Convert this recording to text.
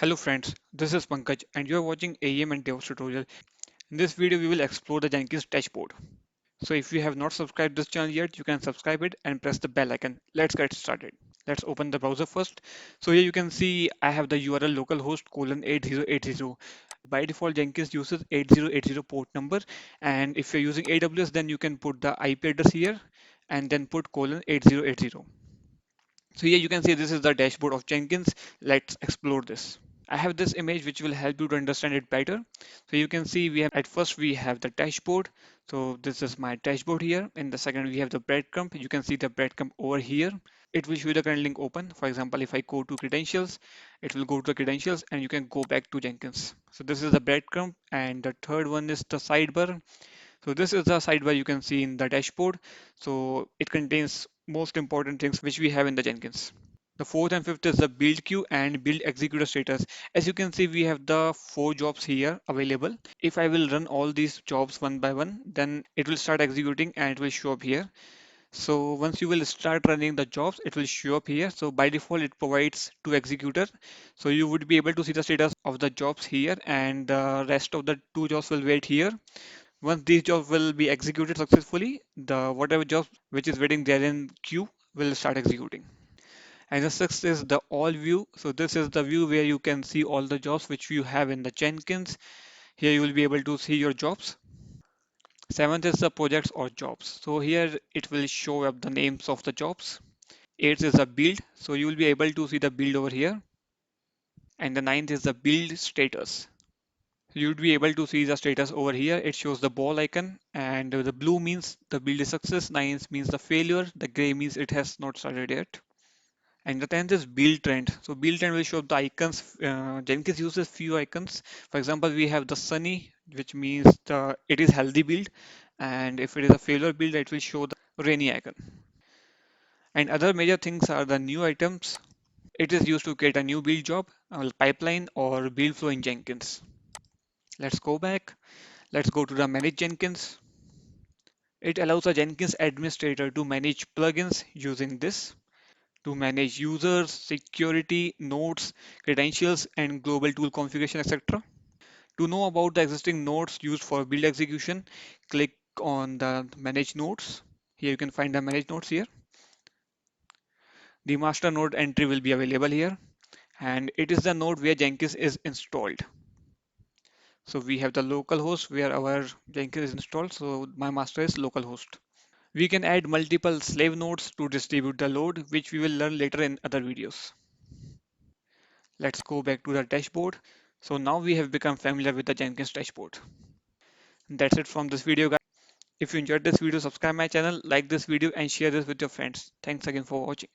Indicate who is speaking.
Speaker 1: Hello friends, this is Pankaj and you are watching AEM and Devops tutorial. In this video we will explore the Jenkins dashboard. So if you have not subscribed this channel yet, you can subscribe it and press the bell icon. Let's get started. Let's open the browser first. So here you can see I have the URL localhost colon 8080. By default Jenkins uses 8080 port number, and if you're using AWS then you can put the IP address here and then put colon 8080. So here you can see this is the dashboard of Jenkins. Let's explore this. I have this image which will help you to understand it better. So you can see we have at first we have the dashboard. So this is my dashboard here. In the second we have the breadcrumb. You can see the breadcrumb over here. It will show you the current link open. For example, if I go to credentials, it will go to the credentials and you can go back to Jenkins. So this is the breadcrumb, and the third one is the sidebar. So this is the sidebar you can see in the dashboard. So it contains most important things which we have in the Jenkins. The fourth and fifth is the build queue and build executor status. As you can see, we have the four jobs here available. If I will run all these jobs one by one, then it will start executing and it will show up here. So once you will start running the jobs, it will show up here. So by default, it provides two executor. So you would be able to see the status of the jobs here, and the rest of the two jobs will wait here. Once these jobs will be executed successfully, the whatever job which is waiting there in queue will start executing. And the sixth is the all view. So this is the view where you can see all the jobs which you have in the Jenkins. Here you will be able to see your jobs. Seventh is the projects or jobs. So here it will show up the names of the jobs. Eighth is the build. So you will be able to see the build over here. And the ninth is the build status. You would be able to see the status over here. It shows the ball icon, and the blue means the build is success, 9 means the failure, the gray means it has not started yet. And the 10th is build trend. So build trend will show up the icons. Jenkins uses few icons. For example, we have the sunny, which means it is healthy build, and if it is a failure build, it will show the rainy icon. And other major things are the new items. It is used to create a new build job, pipeline, or build flow in Jenkins. Let's go back. Let's go to the manage Jenkins. It allows a Jenkins administrator to manage plugins using this to manage users, security, nodes, credentials, and global tool configuration, etc. To know about the existing nodes used for build execution, click on the manage nodes. Here you can find the manage nodes here. The master node entry will be available here, and it is the node where Jenkins is installed. So we have the local host where our Jenkins is installed. So my master is localhost. We can add multiple slave nodes to distribute the load, which we will learn later in other videos. Let's go back to the dashboard. So now we have become familiar with the Jenkins dashboard. That's it from this video, guys. If you enjoyed this video, subscribe my channel, like this video and share this with your friends. Thanks again for watching.